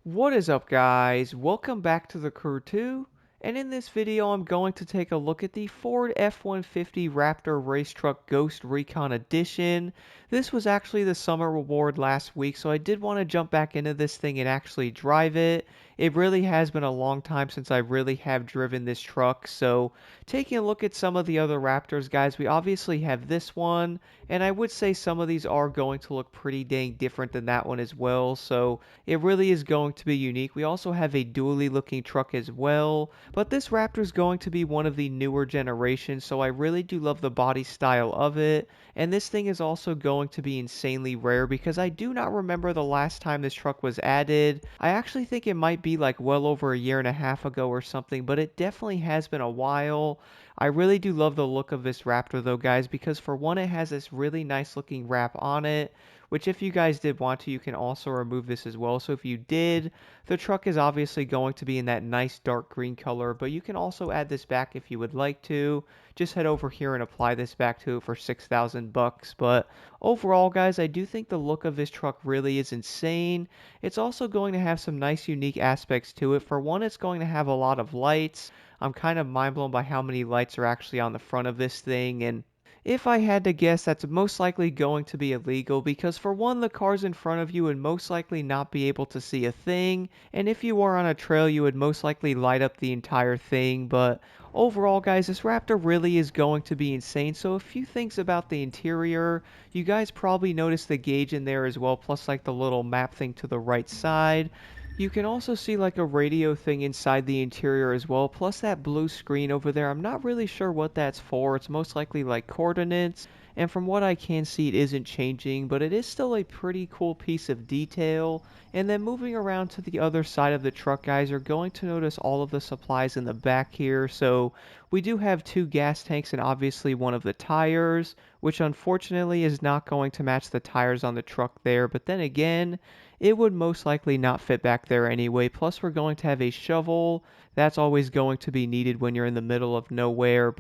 What is up, guys? Welcome back to the crew 2, and in this video I'm going to take a look at the Ford F-150 Raptor Race Truck Ghost Recon Edition. This was actually the summer reward last week, so I did want to jump back into this thing and actually drive it. It really has been a long time since I really have driven this truck, so taking a look at some of the other Raptors, guys, we obviously have this one, and I would say some of these are going to look pretty dang different than that one as well, so it really is going to be unique. We also have a dually looking truck as well, but this Raptor is going to be one of the newer generations, so I really do love the body style of it. And this thing is also going to be insanely rare because I do not remember the last time this truck was added. I actually think it might be like well over a year and a half ago or something, but it definitely has been a while. I really do love the look of this Raptor though, guys, because for one, it has this really nice looking wrap on it, which if you guys did want to, you can also remove this as well. So if you did, the truck is obviously going to be in that nice dark green color, but you can also add this back if you would like to. Just head over here and apply this back to it for 6,000 bucks. But overall, guys, I do think the look of this truck really is insane. It's also going to have some nice unique aspects to it. For one, it's going to have a lot of lights. I'm kind of mind blown by how many lights are actually on the front of this thing, and if I had to guess, that's most likely going to be illegal because for one, the cars in front of you would most likely not be able to see a thing, and if you were on a trail, you would most likely light up the entire thing. But overall, guys, this Raptor really is going to be insane. So a few things about the interior. You guys probably noticed the gauge in there as well, plus like the little map thing to the right side. You can also see like a radio thing inside the interior as well, plus that blue screen over there. I'm not really sure what that's for. It's most likely like coordinates, and from what I can see it isn't changing, but it is still a pretty cool piece of detail. And then moving around to the other side of the truck, guys, are going to notice all of the supplies in the back here. So we do have two gas tanks and obviously one of the tires, which unfortunately is not going to match the tires on the truck there, but then again, it would most likely not fit back there anyway. Plus, we're going to have a shovel. That's always going to be needed when you're in the middle of nowhere.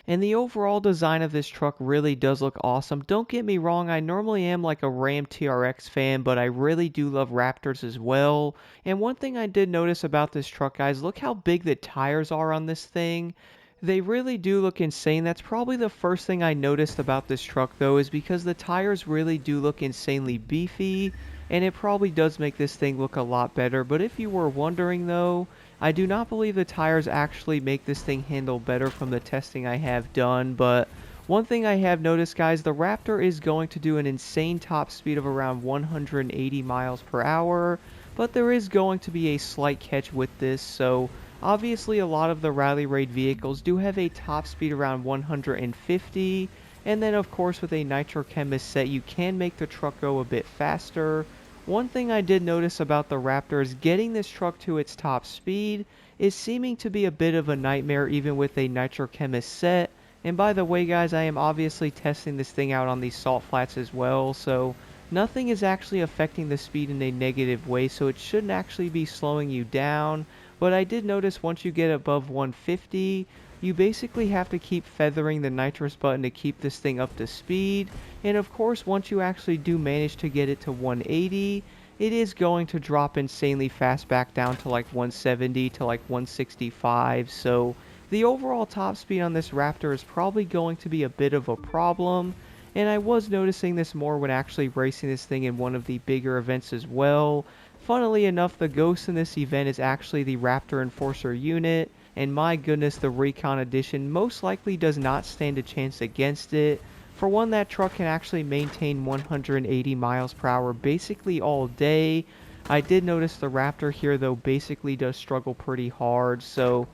And the overall design of this truck really does look awesome. Don't get me wrong, I normally am like a Ram TRX fan, but I really do love Raptors as well. And one thing I did notice about this truck, guys, look how big the tires are on this thing. They really do look insane. That's probably the first thing I noticed about this truck though, is because the tires really do look insanely beefy, and it probably does make this thing look a lot better. But if you were wondering though, I do not believe the tires actually make this thing handle better from the testing I have done. But one thing I have noticed, guys, the Raptor is going to do an insane top speed of around 180 miles per hour, but there is going to be a slight catch with this. So obviously a lot of the rally raid vehicles do have a top speed around 150, and then of course with a nitrochemist set you can make the truck go a bit faster. One thing I did notice about the Raptor is getting this truck to its top speed is seeming to be a bit of a nightmare even with a nitrochemist set. And by the way, guys, I am obviously testing this thing out on these salt flats as well, so nothing is actually affecting the speed in a negative way, so it shouldn't actually be slowing you down. But I did notice once you get above 150, you basically have to keep feathering the nitrous button to keep this thing up to speed. And of course, once you actually do manage to get it to 180, it is going to drop insanely fast back down to like 170 to like 165. So the overall top speed on this Raptor is probably going to be a bit of a problem. And I was noticing this more when actually racing this thing in one of the bigger events as well. Funnily enough, the ghost in this event is actually the Raptor Enforcer unit, and my goodness, the Recon edition most likely does not stand a chance against it. For one, that truck can actually maintain 180 miles per hour basically all day. I did notice the Raptor here though basically does struggle pretty hard, so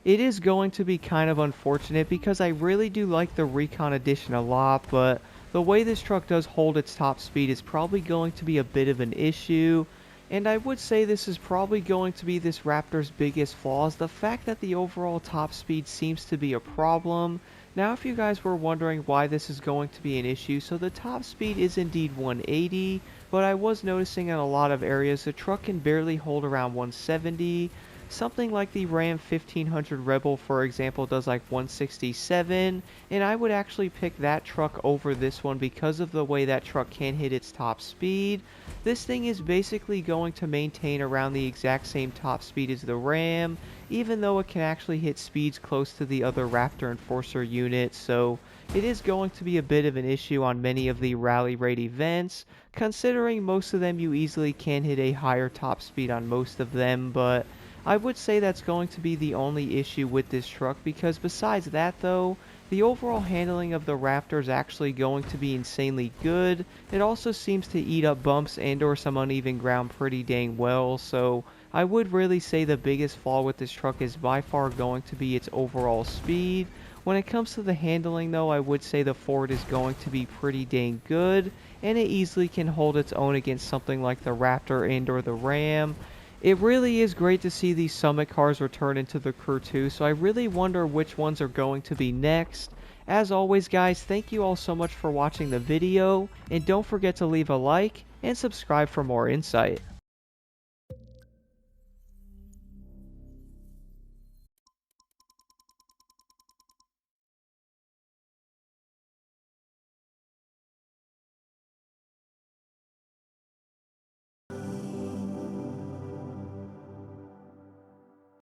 it is going to be kind of unfortunate because I really do like the Recon edition a lot, but the way this truck does hold its top speed is probably going to be a bit of an issue. And I would say this is probably going to be this Raptor's biggest flaw, is the fact that the overall top speed seems to be a problem. Now if you guys were wondering why this is going to be an issue, so the top speed is indeed 180, but I was noticing in a lot of areas the truck can barely hold around 170. something like the Ram 1500 Rebel, for example, does like 167, and I would actually pick that truck over this one because of the way that truck can hit its top speed. This thing is basically going to maintain around the exact same top speed as the Ram, even though it can actually hit speeds close to the other Raptor Enforcer units, so it is going to be a bit of an issue on many of the rally raid events, considering most of them you easily can hit a higher top speed on most of them, but I would say that's going to be the only issue with this truck, because besides that though, the overall handling of the Raptor is actually going to be insanely good. It also seems to eat up bumps and or some uneven ground pretty dang well, so I would really say the biggest flaw with this truck is by far going to be its overall speed. When it comes to the handling though, I would say the Ford is going to be pretty dang good, and it easily can hold its own against something like the Raptor and or the Ram. It really is great to see these Summit cars return into the Crew 2, so I really wonder which ones are going to be next. As always guys, thank you all so much for watching the video, and don't forget to leave a like and subscribe for more insight.